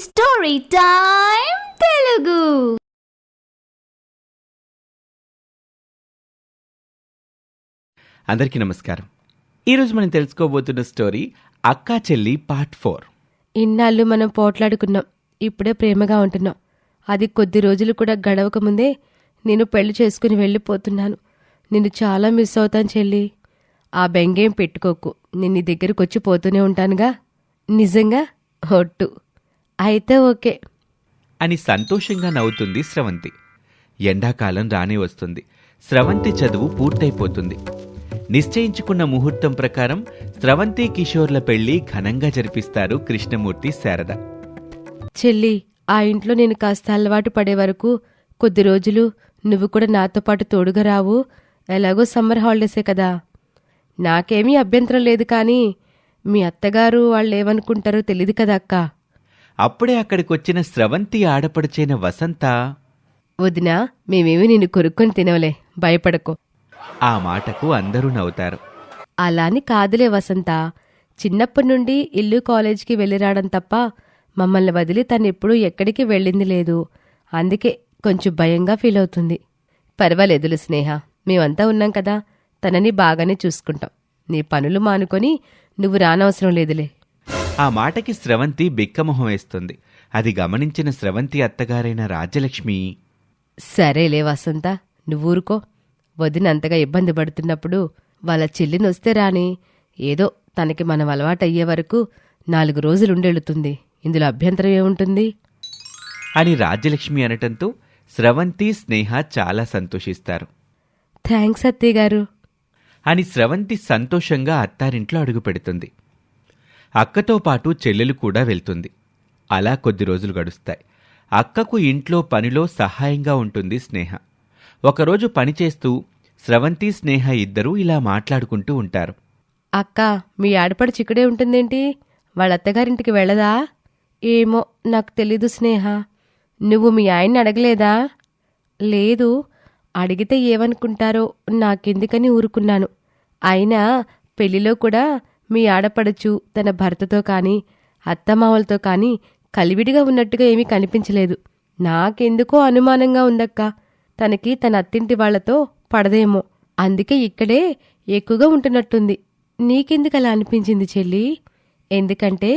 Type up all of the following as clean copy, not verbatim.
Story time Telugu. అందరికీ నమస్కారం. ఈరోజు మనం తెలుసుకోబోతున్న స్టోరీ అక్కా చెల్లి పార్ట్ 4. ఇన్నాళ్ళు మనం పోట్లాడుకున్నాం, ఇప్పుడే ప్రేమగా ఉంటున్నాం. అది కొద్ది రోజులు కూడా గడవక ముందే నేను పెళ్లి చేసుకుని వెళ్ళిపోతున్నాను. నిన్ను చాలా మిస్ అవుతాను చెల్లి. ఆ బెంగేం పెట్టుకోకు, నేను నీ దగ్గరకు వచ్చి పోతూనే ఉంటానుగా. నిజంగా ఒట్టు. అయితే ఓకే అని సంతోషంగా నవ్వుతుంది స్రవంతి. ఎండాకాలం రానే వస్తుంది. స్రవంతి చదువు పూర్తయిపోతుంది. నిశ్చయించుకున్న ముహూర్తం ప్రకారం స్రవంతి కిషోర్ల పెళ్లి ఘనంగా జరిపిస్తారు కృష్ణమూర్తి, శారద. చెల్లి, ఆ ఇంట్లో నేను కాస్త అలవాటు పడే వరకు కొద్ది రోజులు నువ్వు కూడా నాతో పాటు తోడుగా రావు. ఎలాగో సమ్మర్ హాలిడేసే కదా. నాకేమీ అభ్యంతరం లేదు, కానీ మీ అత్తగారు వాళ్ళు ఏమనుకుంటారో తెలీదు కదా అక్క. అప్పుడే అక్కడికొచ్చిన స్రవంతి ఆడపడుచైన వసంత, వదినా, మేమేమీ నిన్ను కొరుక్కొని తినవలే, భయపడకు. ఆ మాటకు అందరూ నవ్వుతారు. అలాని కాదులే వసంత, చిన్నప్పటి నుండి ఇల్లు కాలేజీకి వెళ్ళిరావడం తప్ప మమ్మల్ని వదిలి తనెప్పుడూ ఎక్కడికి వెళ్ళింది లేదు. అందుకే కొంచెం భయంగా ఫీల్ అవుతుంది. పర్వాలేదులు స్నేహ, మేమంతా ఉన్నాం కదా, తనని బాగానే చూసుకుంటాం. నీ పనులు మానుకొని నువ్వు రానవసరం లేదులే. ఆ మాటకి స్రవంతి బిక్కమొహం వేస్తుంది. అది గమనించిన స్రవంతి అత్తగారైన రాజ్యలక్ష్మి, సరేలే వసంత, నువ్వూరుకో. వదినంతగా ఇబ్బంది పడుతున్నప్పుడు వాళ్ళ చెల్లినొస్తే రాని, ఏదో తనకి మనం అలవాటయ్యే వరకు 4 రోజులుండెళుతుంది. ఇందులో అభ్యంతరం ఏముంటుంది అని రాజ్యలక్ష్మి అనటంతో స్రవంతి, స్నేహ చాలా సంతోషిస్తారు. థ్యాంక్స్ అత్తయ్యగారు అని స్రవంతి సంతోషంగా అత్తారింట్లో అడుగుపెడుతుంది. అక్కతో పాటు చెల్లెలు కూడా వెళ్తుంది. అలా కొద్ది రోజులు గడుస్తాయి. అక్కకు ఇంట్లో పనిలో సహాయంగా ఉంటుంది స్నేహ. ఒకరోజు పనిచేస్తూ స్రవంతి, స్నేహ ఇద్దరూ ఇలా మాట్లాడుకుంటూ ఉంటారు. అక్క, మీ ఆడపడు చిక్కడే ఉంటుందేంటి? వాళ్ళ అత్తగారింటికి వెళ్ళదా? ఏమో, నాకు తెలీదు స్నేహ. నువ్వు మీ ఆయన్ని అడగలేదా? లేదు, అడిగితే ఏమనుకుంటారో నాకెందుకని ఊరుకున్నాను. అయినా పెళ్లిలో కూడా మీ ఆడపడచ్చు తన భర్తతో కానీ అత్తమామలతో కానీ కలివిడిగా ఉన్నట్టుగా ఏమీ కనిపించలేదు. నాకెందుకో అనుమానంగా ఉందక్క. తనకి తన అత్తింటి వాళ్లతో పడదేమో, అందుకే ఇక్కడే ఎక్కువగా ఉంటున్నట్టుంది. నీకెందుకు అలా అనిపించింది చెల్లి? ఎందుకంటే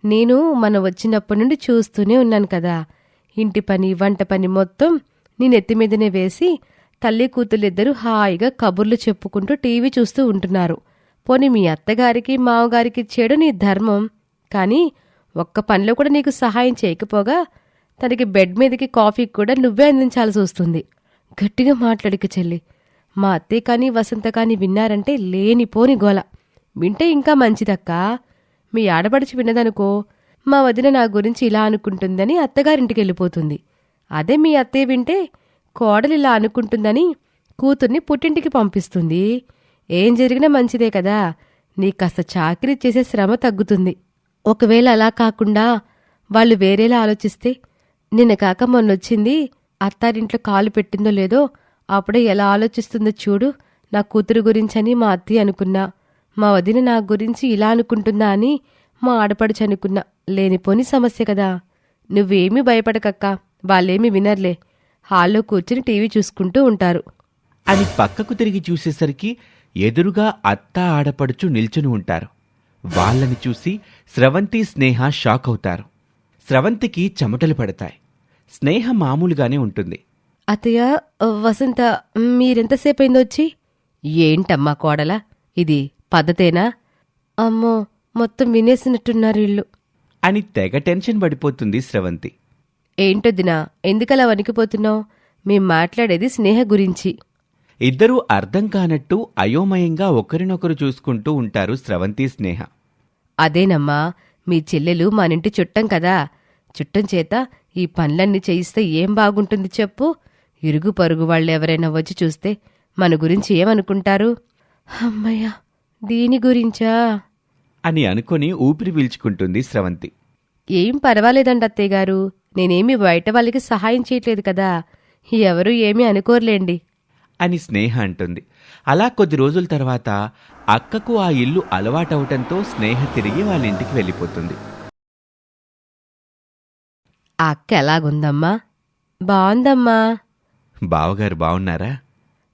నేను మనం వచ్చినప్పటి నుండి చూస్తూనే ఉన్నాను కదా. ఇంటి పని, వంట పని మొత్తం నీ నెత్తిమీదనే వేసి తల్లి కూతుళ్ళిద్దరూ హాయిగా కబుర్లు చెప్పుకుంటూ టీవీ చూస్తూ ఉంటున్నారు. పోనీ మీ అత్తగారికి మావగారికి ఇచ్చేయడం నీ ధర్మం, కానీ ఒక్క పనిలో కూడా నీకు సహాయం చేయకపోగా తనకి బెడ్ మీదకి కాఫీ కూడా నువ్వే అందించాల్సి వస్తుంది. గట్టిగా మాట్లాడిక చెల్లి. మా అత్తయ్య కానీ వసంత కానీ విన్నారంటే లేనిపోని గోల. వింటే ఇంకా మంచిదక్కా. మీ ఆడపడిచి విన్నదనుకో, మా వదిన నా గురించి ఇలా అనుకుంటుందని అత్తగారింటికి వెళ్ళిపోతుంది. అదే మీ అత్తయ్య వింటే కోడలు ఇలా అనుకుంటుందని కూతుర్ని పుట్టింటికి పంపిస్తుంది. ఏం జరిగినా మంచిదే కదా. నీకు కాస్త చాకిరీ చేసే శ్రమ తగ్గుతుంది. ఒకవేళ అలా కాకుండా వాళ్ళు వేరేలా ఆలోచిస్తే, నిన్న కాక మొన్నొచ్చింది, అత్తారింట్లో కాలు పెట్టిందో లేదో అప్పుడే ఎలా ఆలోచిస్తుందో చూడు. నా కూతురు గురించని మా అత్తయ్య అనుకున్నా, మా వదిన నా గురించి ఇలా అనుకుంటుందా అని మా ఆడపడుచు అనుకున్నా. లేనిపోని సమస్య కదా. నువ్వేమీ భయపడకక్క, వాళ్ళేమీ వినర్లే. హాల్లో కూర్చుని టీవీ చూసుకుంటూ ఉంటారు. అని పక్కకు తిరిగి చూసేసరికి ఎదురుగా అత్త, ఆడపడుచు నిల్చుని ఉంటారు. వాళ్ళని చూసి స్రవంతి, స్నేహ షాక్ అవుతారు. స్రవంతికి చెమటలు పడతాయి. స్నేహ మామూలుగానే ఉంటుంది. అత్తయ్య, వసంత మీరెంతసేపైందొచ్చి? ఏంటమ్మా కోడలా, ఇది పద్ధతేనా? అమ్మో, మొత్తం వినేసినట్టున్నారు ఇల్లు అని తెగ టెన్షన్ పడిపోతుంది స్రవంతి. ఏంటొద్దినా, ఎందుకలా వణికిపోతున్నావు? మేం మాట్లాడేది స్నేహ గురించి. ఇద్దరూ అర్థం కానట్టు అయోమయంగా ఒకరినొకరు చూసుకుంటూ ఉంటారు స్రవంతి, స్నేహ. అదేనమ్మా, మీ చెల్లెలు మనింటి చుట్టం కదా. చుట్టం చేత ఈ పనులన్నీ చేయిస్తే ఏం బాగుంటుంది చెప్పు? ఇరుగు పరుగు వాళ్ళెవరైనా వచ్చి చూస్తే మన గురించి ఏమనుకుంటారు? అమ్మయ్యా, దీని గురించా అని అనుకుని ఊపిరి పీల్చుకుంటుంది స్రవంతి. ఏం పర్వాలేదండి అత్తయ్యగారు, నేనేమీ బయట వాళ్ళకి సహాయం చేయట్లేదు కదా. ఎవరూ ఏమీ అనుకోర్లేండి అని స్నేహ అంటుంది. అలా కొద్ది రోజుల తర్వాత అక్కకు ఆ ఇల్లు అలవాటవటంతో స్నేహ తిరిగి వాళ్ళ ఇంటికి వెళ్ళిపోతుంది. ఆ అక్క ఎలాగుందమ్మా? బావుందమ్మా. బావగారు బావున్నారా?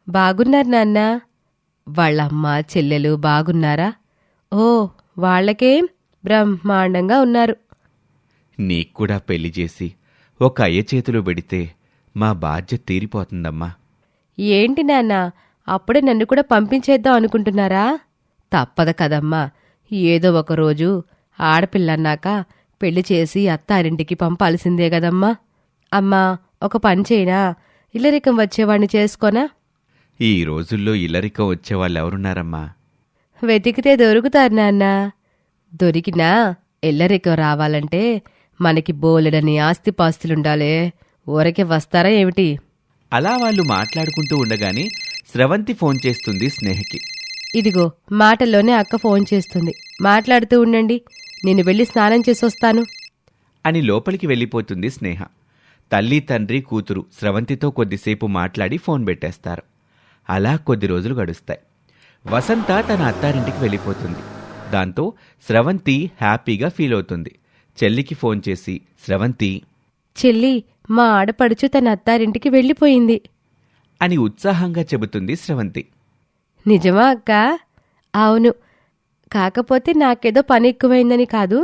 బాగున్నారు నాన్నా. వాళ్ళమ్మ చెల్లెలు బాగున్నారా? ఓ, వాళ్ళకేం బ్రహ్మాండంగా ఉన్నారు. నీక్కూడా పెళ్లి చేసి ఒక అయ్య చేతిలో పెడితే మా బాధ్యత తీరిపోతుందమ్మా. ఏంటి నాన్నా, అప్పుడే నన్ను కూడా పంపించేద్దాం అనుకుంటున్నారా? తప్పదు కదమ్మా. ఏదో ఒకరోజు ఆడపిల్లన్నాక పెళ్లి చేసి అత్తారింటికి పంపాల్సిందే కదమ్మా. అమ్మా, ఒక పని చేయనా? ఇల్లరికం వచ్చేవాణ్ణి చేసుకోనా? ఈ రోజుల్లో ఇల్లరికం వచ్చేవాళ్ళెవరున్నారమ్మా? వెతికితే దొరుకుతారు నాన్నా. దొరికినా ఇల్లరికం రావాలంటే మనకి బోలెడని ఆస్తిపాస్తులుండాలే. ఊరకే వస్తారా ఏమిటి? అలా వాళ్ళు మాట్లాడుకుంటూ ఉండగానే స్రవంతి ఫోన్ చేస్తుంది స్నేహకి. ఇదిగో మాటల్లోనే అక్క ఫోన్ చేస్తుంది. మాట్లాడుతూ ఉండండి, నేను వెళ్ళి స్నానం చేసొస్తాను అని లోపలికి వెళ్ళిపోతుంది స్నేహ. తల్లి తండ్రి కూతురు స్రవంతితో కొద్దిసేపు మాట్లాడి ఫోన్ పెట్టేస్తారు. అలా కొద్ది రోజులు గడుస్తాయి. వసంత తన అత్తారింటికి వెళ్ళిపోతుంది. దాంతో స్రవంతి హ్యాపీగా ఫీల్ అవుతుంది. చెల్లికి ఫోన్ చేసి, స్రవంతి చెల్లి, మా ఆడపడుచు తన అత్తారింటికి వెళ్ళిపోయింది అని ఉత్సాహంగా చెబుతుంది స్రవంతి. నిజమా అక్క? అవును. కాకపోతే నాకేదో పని ఎక్కువైందని కాదు.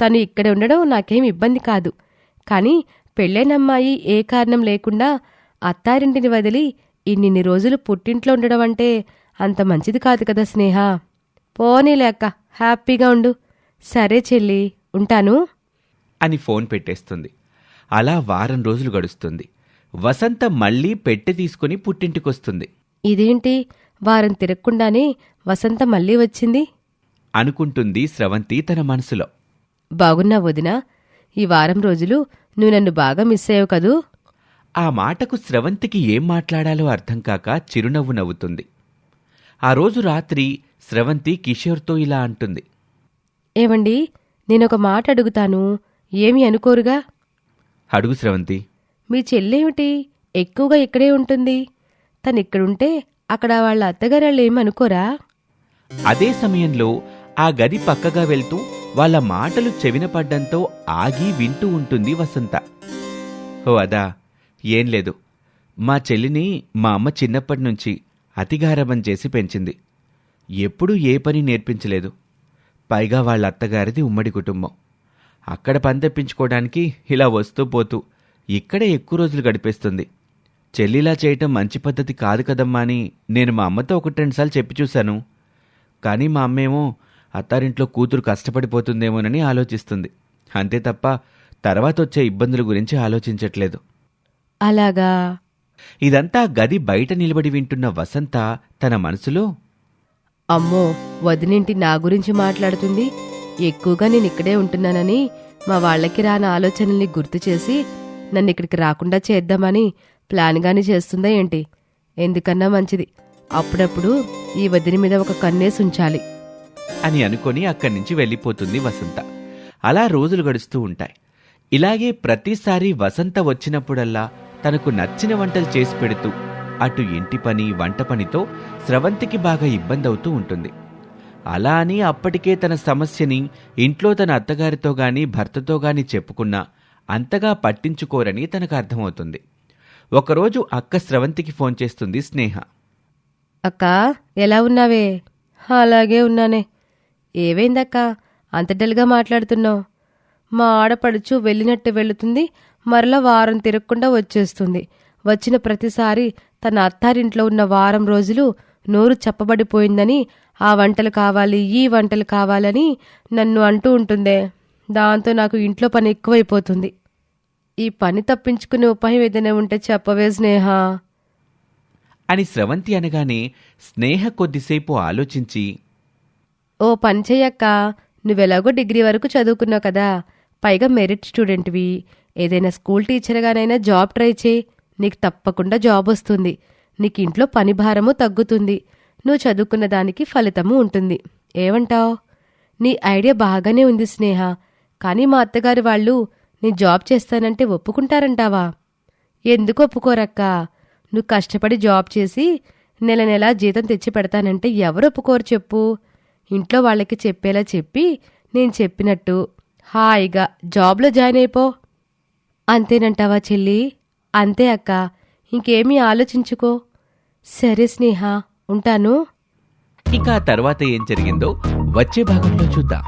తను ఇక్కడ ఉండడం నాకేం ఇబ్బంది కాదు. కానీ పెళ్ళైనమ్మాయి ఏ కారణం లేకుండా అత్తారింటిని వదిలి ఇన్నిన్ని రోజులు పుట్టింట్లో ఉండడం అంటే అంత మంచిది కాదు కదా స్నేహ. పోనీలే అక్క, హ్యాపీగా ఉండు. సరే చెల్లి, ఉంటాను అని ఫోన్ పెట్టేస్తుంది. అలా వారం రోజులు గడుస్తుంది. వసంత మళ్లీ పెట్టె తీసుకుని పుట్టింటికొస్తుంది. ఇదేంటి, వారం తిరగకుండానే వసంత మళ్ళీ వచ్చింది అనుకుంటుంది స్రవంతి తన మనసులో. బాగున్నా వదినా? ఈ వారం రోజులు నువ్వు నన్ను బాగా మిస్ అయ్యావు కదూ? ఆ మాటకు స్రవంతికి ఏం మాట్లాడాలో అర్థం కాక చిరునవ్వు నవ్వుతుంది. ఆ రోజు రాత్రి స్రవంతి కిషోర్తో ఇలా అంటుంది. ఏవండి, నేనొక మాట అడుగుతాను, ఏమీ అనుకోరుగా? అడుగు స్రవంతి. మీ చెల్లేమిటి ఎక్కువగా ఇక్కడే ఉంటుంది? తనిక్కడుంటే అక్కడ వాళ్ళ అత్తగారాళ్ళు ఏమనుకోరా? అదే సమయంలో ఆ గది పక్కగా వెళ్తూ వాళ్ళ మాటలు చెవిన పడ్డంతో ఆగి వింటూ ఉంటుంది వసంత. ఓ అదా, ఏం లేదు. మా చెల్లిని మా అమ్మ చిన్నప్పటినుంచి అతిగారాబం చేసి పెంచింది. ఎప్పుడూ ఏ పని నేర్పించలేదు. పైగా వాళ్ళ అత్తగారిది ఉమ్మడి కుటుంబం. అక్కడ పని తెప్పించుకోవడానికి ఇలా వస్తూ పోతూ ఇక్కడే ఎక్కువ రోజులు గడిపేస్తుంది. చెల్లిలా చేయటం మంచి పద్ధతి కాదు కదమ్మా అని నేను మా అమ్మతో 1-2 సార్లు చెప్పి చూశాను. కానీ మా అమ్మేమో అత్తారింట్లో కూతురు కష్టపడిపోతుందేమోనని ఆలోచిస్తుంది. అంతే తప్ప తర్వాత వచ్చే ఇబ్బందుల గురించి ఆలోచించట్లేదు. అలాగా? ఇదంతా గది బయట నిలబడి వింటున్న వసంత తన మనసులో, అమ్మో, వదినింటి నా గురించి మాట్లాడుతుంది. ఎక్కువగా నేనిక్కడే ఉంటున్నానని మా వాళ్ళకి రాని ఆలోచనల్ని గుర్తు చేసి నన్నిక్కడికి రాకుండా చేద్దామని ప్లాన్గాని చేస్తుందా ఏంటి? ఎందుకన్నా మంచిది అప్పుడప్పుడు ఈ వదిని మీద ఒక కన్నేసి ఉంచాలి అని అనుకొని అక్కడి నుంచి వెళ్ళిపోతుంది వసంత. అలా రోజులు గడుస్తూ ఉంటాయి. ఇలాగే ప్రతిసారి వసంత వచ్చినప్పుడల్లా తనకు నచ్చిన వంటలు చేసి పెడుతూ అటు ఇంటి పని వంట పనితో స్రవంతికి బాగా ఇబ్బంది అవుతూ ఉంటుంది. అలా అని అప్పటికే తన సమస్యని ఇంట్లో తన అత్తగారితో గాని భర్తతో గాని చెప్పుకున్నా అంతగా పట్టించుకోరని తనకు అర్థమవుతుంది. ఒకరోజు అక్క స్రవంతికి ఫోన్ చేస్తుంది స్నేహ. అక్క, ఎలా ఉన్నావే? అలాగే ఉన్నానే. ఏవైందక్క అంత డల్గా మాట్లాడుతున్నావు? మా ఆడపడుచు వెళ్ళినట్టు వెళుతుంది, మరలా వారం తిరగకుండా వచ్చేస్తుంది. వచ్చిన ప్రతిసారి తన అత్తారింట్లో ఉన్న వారం రోజులు నోరు చప్పబడిపోయిందని ఆ వంటలు కావాలి ఈ వంటలు కావాలని నన్ను అంటూ ఉంటుందే. దాంతో నాకు ఇంట్లో పని ఎక్కువైపోతుంది. ఈ పని తప్పించుకునే ఉపాయం ఏదైనా ఉంటే చెప్పవే స్నేహ అని స్రవంతి అనగానే స్నేహ కొద్దిసేపు ఆలోచించి, ఓ పని చెయ్యక్క, నువ్వెలాగో డిగ్రీ వరకు చదువుకున్నావు కదా, పైగా మెరిట్ స్టూడెంట్వి. ఏదైనా స్కూల్ టీచర్గానైనా జాబ్ ట్రై చేయి. నీకు తప్పకుండా జాబ్ వస్తుంది. నీకు ఇంట్లో పని భారము తగ్గుతుంది. నువ్వు చదువుకున్న దానికి ఫలితము ఉంటుంది. ఏమంటావ్? నీ ఐడియా బాగానే ఉంది స్నేహ. కానీ మా అత్తగారి వాళ్ళు నీ జాబ్ చేస్తానంటే ఒప్పుకుంటారంటావా? ఎందుకు ఒప్పుకోరక్క? నువ్వు కష్టపడి జాబ్ చేసి నెల నెలా జీతం తెచ్చి పెడతానంటే ఎవరు ఒప్పుకోరు చెప్పు? ఇంట్లో వాళ్ళకి చెప్పేలా చెప్పి నేను చెప్పినట్టు హాయిగా జాబ్లో జాయిన్ అయిపో. అంతేనంటావా చెల్లి? అంతే అక్క, ఇంకేమీ ఆలోచించుకో. సరే స్నేహ, ఉంటాను. ఇక ఆ తర్వాత ఏం జరిగిందో వచ్చే భాగంలో చూద్దాం.